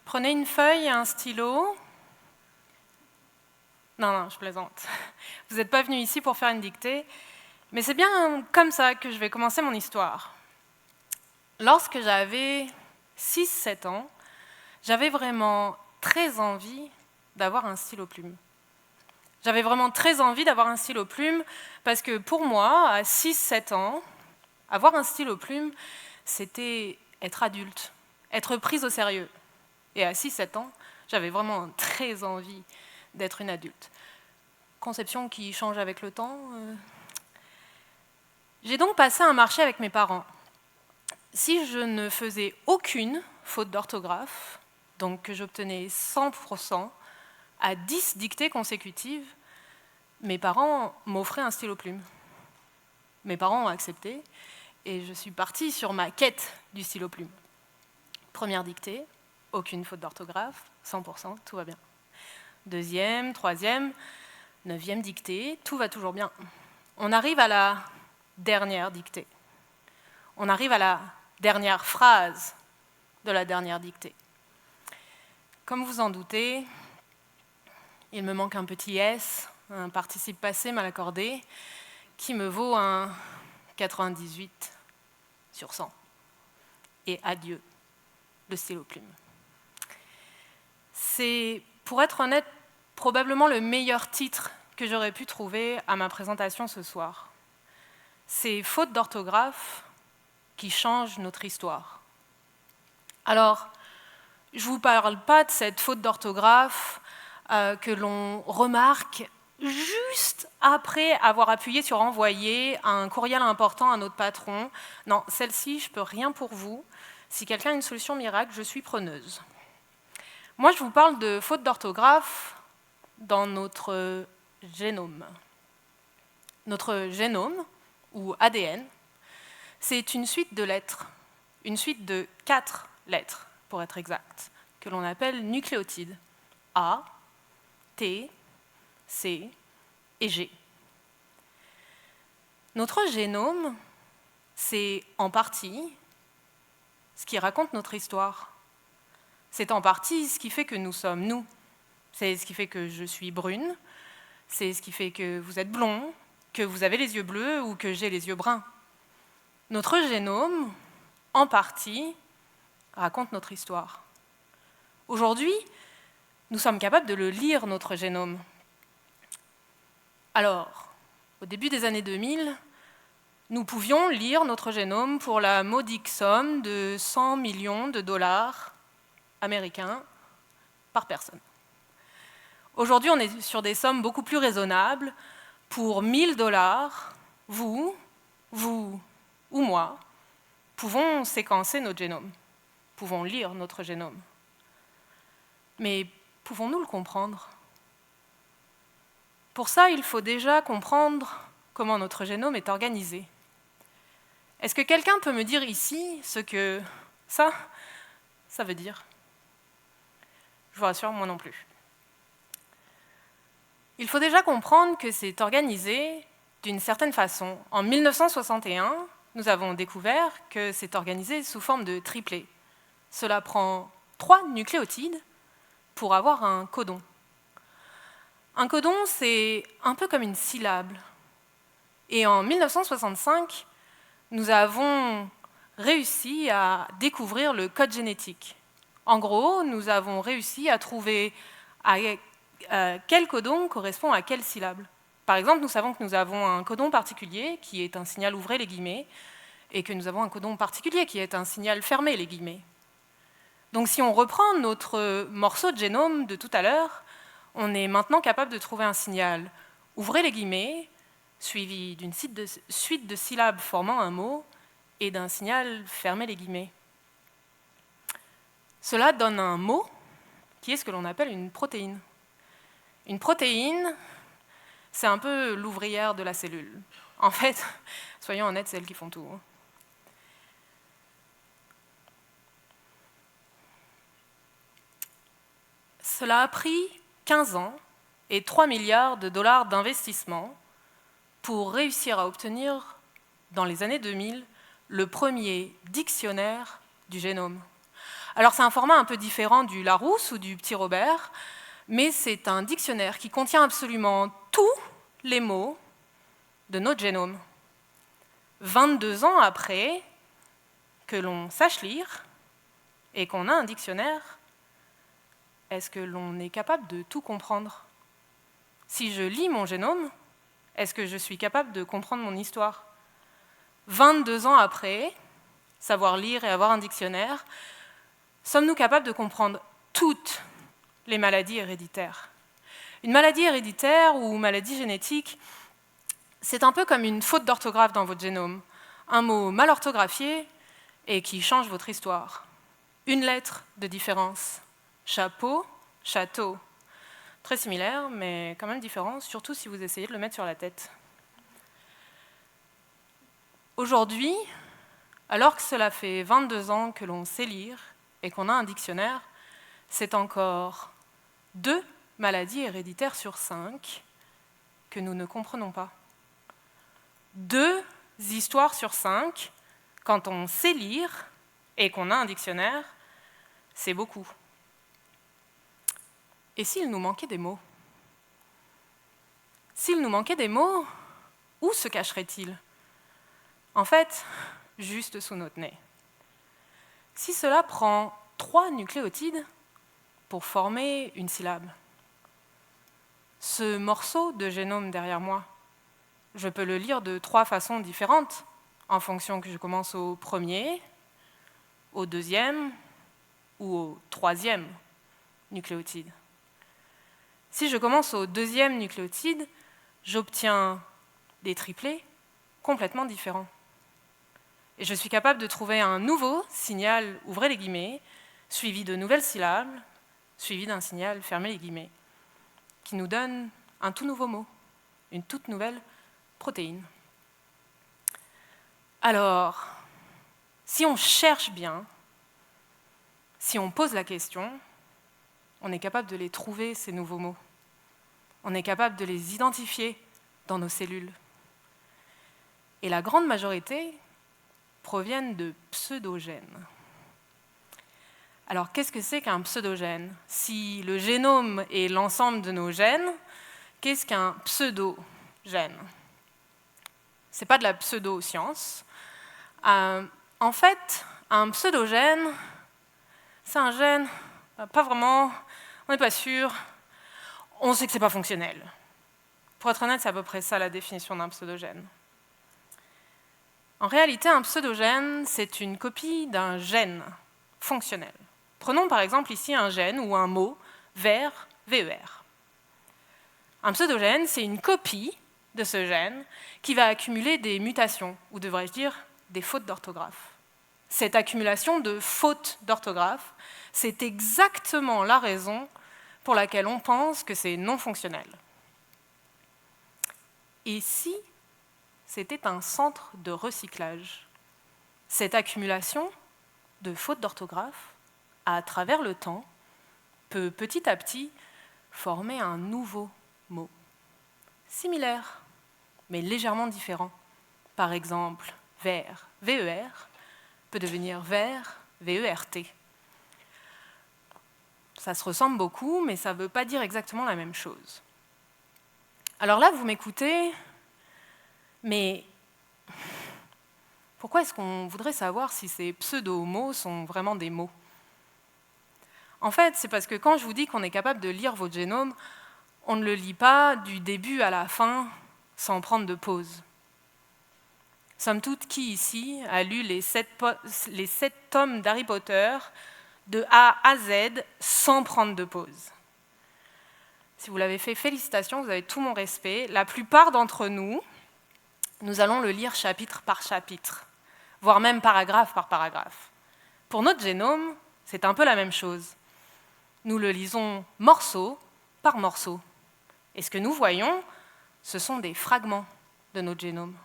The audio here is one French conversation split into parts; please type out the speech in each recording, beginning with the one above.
Prenez une feuille et un stylo. Non, je plaisante. Vous n'êtes pas venu ici pour faire une dictée, mais c'est bien comme ça que je vais commencer mon histoire. Lorsque j'avais 6-7 ans, j'avais vraiment très envie d'avoir un stylo plume. J'avais vraiment très envie d'avoir un stylo plume parce que pour moi, à 6-7 ans, avoir un stylo plume, c'était être adulte, être prise au sérieux. Et à 6-7 ans, j'avais vraiment très envie d'être une adulte. Conception qui change avec le temps. J'ai donc passé un marché avec mes parents. Si je ne faisais aucune faute d'orthographe, donc que j'obtenais 100% à 10 dictées consécutives, mes parents m'offraient un stylo plume. Mes parents ont accepté et je suis partie sur ma quête du stylo plume. Première dictée, aucune faute d'orthographe, 100%, tout va bien. Deuxième, troisième, 9e dictée, tout va toujours bien. On arrive à la dernière dictée. On arrive à la dernière phrase de la dernière dictée. Comme vous en doutez, il me manque un petit S, un participe passé mal accordé, qui me vaut un 98 sur 100. Et adieu, le stylo plume. C'est, pour être honnête, probablement le meilleur titre que j'aurais pu trouver à ma présentation ce soir. C'est faute d'orthographe qui change notre histoire. Alors, je ne vous parle pas de cette faute d'orthographe que l'on remarque juste après avoir appuyé sur « Envoyer » un courriel important à notre patron. Non, celle-ci, je ne peux rien pour vous. Si quelqu'un a une solution miracle, je suis preneuse. Moi, je vous parle de faute d'orthographe dans notre génome. Notre génome, ou ADN, c'est une suite de lettres, une suite de 4 lettres, pour être exact, que l'on appelle nucléotides. A, T, C et G. Notre génome, c'est en partie ce qui raconte notre histoire. C'est en partie ce qui fait que nous sommes nous. C'est ce qui fait que je suis brune, c'est ce qui fait que vous êtes blond, que vous avez les yeux bleus ou que j'ai les yeux bruns. Notre génome, en partie, raconte notre histoire. Aujourd'hui, nous sommes capables de le lire, notre génome. Alors, au début des années 2000, nous pouvions lire notre génome pour la modique somme de 100 millions de dollars américains par personne. Aujourd'hui, on est sur des sommes beaucoup plus raisonnables. Pour 1000 dollars, vous ou moi, pouvons séquencer notre génome, pouvons lire notre génome. Mais pouvons-nous le comprendre? Pour ça, il faut déjà comprendre comment notre génome est organisé. Est-ce que quelqu'un peut me dire ici ce que ça veut dire? Je vous rassure, moi non plus. Il faut déjà comprendre que c'est organisé d'une certaine façon. En 1961, nous avons découvert que c'est organisé sous forme de triplet. Cela prend 3 nucléotides pour avoir un codon. Un codon, c'est un peu comme une syllabe. Et en 1965, nous avons réussi à découvrir le code génétique. En gros, nous avons réussi à trouver quel codon correspond à quelle syllabe. Par exemple, nous savons que nous avons un codon particulier qui est un signal ouvrez les guillemets et que nous avons un codon particulier qui est un signal fermez les guillemets. Donc si on reprend notre morceau de génome de tout à l'heure, on est maintenant capable de trouver un signal ouvrez les guillemets suivi d'une suite de syllabes formant un mot et d'un signal fermez les guillemets. Cela donne un mot qui est ce que l'on appelle une protéine. Une protéine, c'est un peu l'ouvrière de la cellule. En fait, soyons honnêtes, c'est elles qui font tout. Cela a pris 15 ans et 3 milliards de dollars d'investissement pour réussir à obtenir, dans les années 2000, le premier dictionnaire du génome. Alors c'est un format un peu différent du Larousse ou du Petit Robert, mais c'est un dictionnaire qui contient absolument tous les mots de notre génome. 22 ans après que l'on sache lire et qu'on a un dictionnaire, est-ce que l'on est capable de tout comprendre? Si je lis mon génome, est-ce que je suis capable de comprendre mon histoire? 22 ans après, savoir lire et avoir un dictionnaire, sommes-nous capables de comprendre toutes les maladies héréditaires? Une maladie héréditaire ou maladie génétique, c'est un peu comme une faute d'orthographe dans votre génome. Un mot mal orthographié et qui change votre histoire. Une lettre de différence. Chapeau, château. Très similaire, mais quand même différent, surtout si vous essayez de le mettre sur la tête. Aujourd'hui, alors que cela fait 22 ans que l'on sait lire et qu'on a un dictionnaire, c'est encore 2 maladies héréditaires sur 5 que nous ne comprenons pas. 2 histoires sur 5, quand on sait lire et qu'on a un dictionnaire, c'est beaucoup. Et s'il nous manquait des mots? S'il nous manquait des mots, où se cacheraient-ils? En fait, juste sous notre nez. Si cela prend 3 nucléotides pour former une syllabe, ce morceau de génome derrière moi, je peux le lire de 3 façons différentes, en fonction que je commence au premier, au deuxième ou au troisième nucléotide. Si je commence au deuxième nucléotide, j'obtiens des triplés complètement différents. Et je suis capable de trouver un nouveau signal, ouvrez les guillemets, suivi de nouvelles syllabes, suivi d'un signal, fermez les guillemets, qui nous donne un tout nouveau mot, une toute nouvelle protéine. Alors, si on cherche bien, si on pose la question, on est capable de les trouver, ces nouveaux mots. On est capable de les identifier dans nos cellules. Et la grande majorité proviennent de pseudogènes. Alors, qu'est-ce que c'est qu'un pseudogène? Si le génome est l'ensemble de nos gènes, qu'est-ce qu'un pseudogène? Ce n'est pas de la pseudo-science. En fait, un pseudogène, c'est un gène, pas vraiment, on n'est pas sûr, on sait que ce n'est pas fonctionnel. Pour être honnête, c'est à peu près ça la définition d'un pseudogène. En réalité, un pseudogène, c'est une copie d'un gène fonctionnel. Prenons par exemple ici un gène ou un mot, ver, VER. Un pseudogène, c'est une copie de ce gène qui va accumuler des mutations, ou devrais-je dire des fautes d'orthographe. Cette accumulation de fautes d'orthographe, c'est exactement la raison pour laquelle on pense que c'est non fonctionnel. Et si c'était un centre de recyclage? Cette accumulation de fautes d'orthographe, à travers le temps, peut petit à petit former un nouveau mot, similaire, mais légèrement différent. Par exemple, ver, VER, peut devenir ver, VERT. Ça se ressemble beaucoup, mais ça ne veut pas dire exactement la même chose. Alors là, vous m'écoutez, mais pourquoi est-ce qu'on voudrait savoir si ces pseudo-mots sont vraiment des mots? En fait, c'est parce que quand je vous dis qu'on est capable de lire votre génome, on ne le lit pas du début à la fin sans prendre de pause. Somme toute, qui ici a lu les 7 tomes d'Harry Potter de A à Z sans prendre de pause? Si vous l'avez fait, félicitations, vous avez tout mon respect. La plupart d'entre nous, nous allons le lire chapitre par chapitre, voire même paragraphe par paragraphe. Pour notre génome, c'est un peu la même chose. Nous le lisons morceau par morceau. Et ce que nous voyons, ce sont des fragments de notre génome.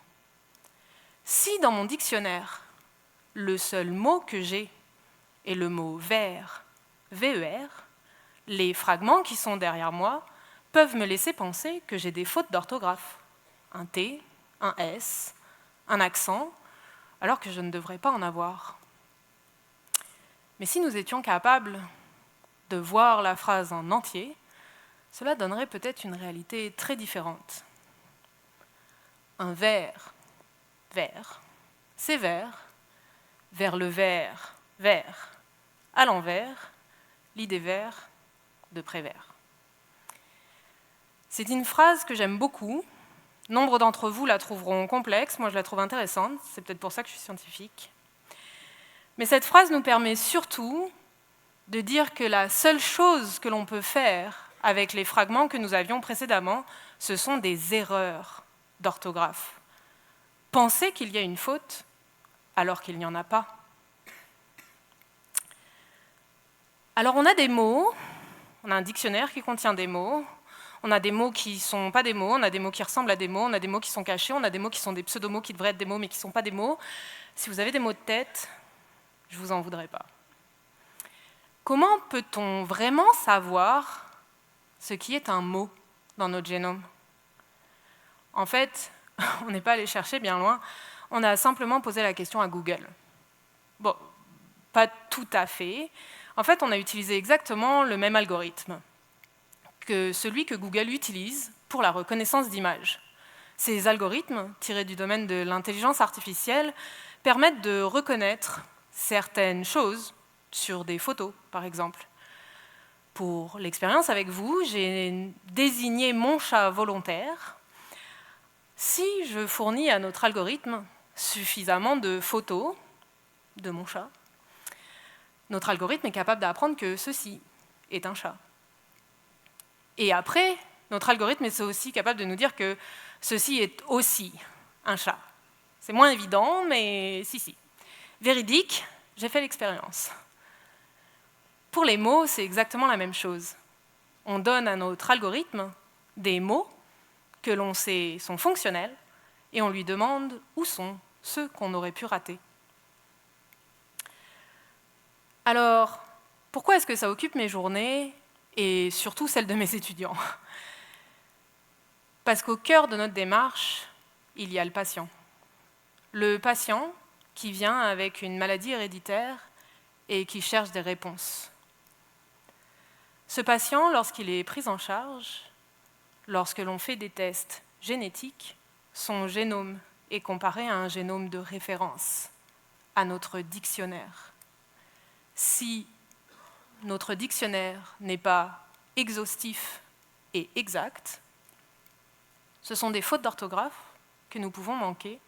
Si dans mon dictionnaire, le seul mot que j'ai est le mot ver, VER, les fragments qui sont derrière moi peuvent me laisser penser que j'ai des fautes d'orthographe. Un T, un S, un accent, alors que je ne devrais pas en avoir. Mais si nous étions capables de voir la phrase en entier, cela donnerait peut-être une réalité très différente. Un vers, vert, c'est vert, vers le vert, vert, à l'envers, l'idée vert, de Prévert. C'est une phrase que j'aime beaucoup. Nombre d'entre vous la trouveront complexe, moi je la trouve intéressante, c'est peut-être pour ça que je suis scientifique. Mais cette phrase nous permet surtout de dire que la seule chose que l'on peut faire avec les fragments que nous avions précédemment, ce sont des erreurs d'orthographe. Penser qu'il y a une faute alors qu'il n'y en a pas. Alors on a des mots, on a un dictionnaire qui contient des mots, on a des mots qui ne sont pas des mots, on a des mots qui ressemblent à des mots, on a des mots qui sont cachés, on a des mots qui sont des pseudomots qui devraient être des mots mais qui ne sont pas des mots. Si vous avez des mots de tête, je ne vous en voudrais pas. Comment peut-on vraiment savoir ce qui est un mot dans notre génome? En fait, on n'est pas allé chercher bien loin, on a simplement posé la question à Google. Bon, pas tout à fait. En fait, on a utilisé exactement le même algorithme que celui que Google utilise pour la reconnaissance d'images. Ces algorithmes, tirés du domaine de l'intelligence artificielle, permettent de reconnaître certaines choses sur des photos, par exemple. Pour l'expérience avec vous, j'ai désigné mon chat volontaire. Si je fournis à notre algorithme suffisamment de photos de mon chat, notre algorithme est capable d'apprendre que ceci est un chat. Et après, notre algorithme est aussi capable de nous dire que ceci est aussi un chat. C'est moins évident, mais si. Véridique, j'ai fait l'expérience. Pour les mots, c'est exactement la même chose. On donne à notre algorithme des mots que l'on sait sont fonctionnels et on lui demande où sont ceux qu'on aurait pu rater. Alors, pourquoi est-ce que ça occupe mes journées et surtout celles de mes étudiants? Parce qu'au cœur de notre démarche, il y a le patient. Le patient qui vient avec une maladie héréditaire et qui cherche des réponses. Ce patient, lorsqu'il est pris en charge, lorsque l'on fait des tests génétiques, son génome est comparé à un génome de référence, à notre dictionnaire. Si notre dictionnaire n'est pas exhaustif et exact, ce sont des fautes d'orthographe que nous pouvons manquer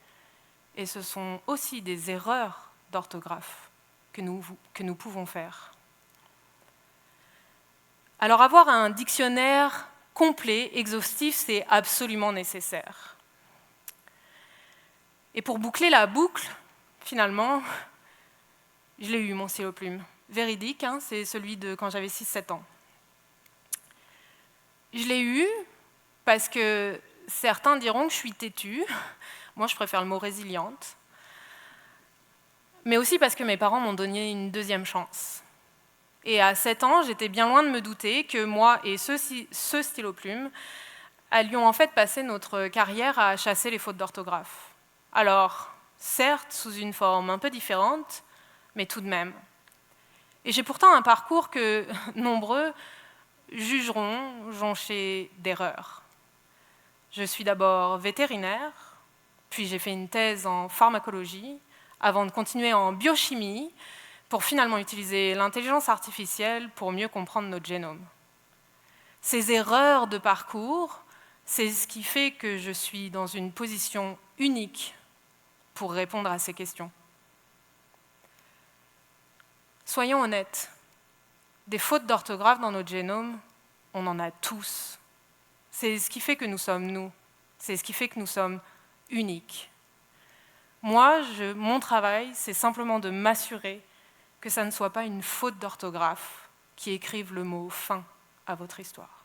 et ce sont aussi des erreurs d'orthographe que nous pouvons faire. Alors avoir un dictionnaire complet, exhaustif, c'est absolument nécessaire. Et pour boucler la boucle, finalement, je l'ai eu, mon stylo plume. Véridique, hein, c'est celui de quand j'avais 6-7 ans. Je l'ai eu parce que certains diront que je suis têtue. Moi, je préfère le mot résiliente. Mais aussi parce que mes parents m'ont donné une deuxième chance. Et à 7 ans, j'étais bien loin de me douter que moi et ce stylo plume allions en fait passer notre carrière à chasser les fautes d'orthographe. Alors, certes, sous une forme un peu différente, mais tout de même. Et j'ai pourtant un parcours que nombreux jugeront jonché d'erreurs. Je suis d'abord vétérinaire, puis j'ai fait une thèse en pharmacologie, avant de continuer en biochimie, pour finalement utiliser l'intelligence artificielle pour mieux comprendre notre génome. Ces erreurs de parcours, c'est ce qui fait que je suis dans une position unique pour répondre à ces questions. Soyons honnêtes, des fautes d'orthographe dans notre génome, on en a tous. C'est ce qui fait que nous sommes nous, c'est ce qui fait que nous sommes uniques. Moi, mon travail, c'est simplement de m'assurer que ça ne soit pas une faute d'orthographe qui écrive le mot « fin » à votre histoire.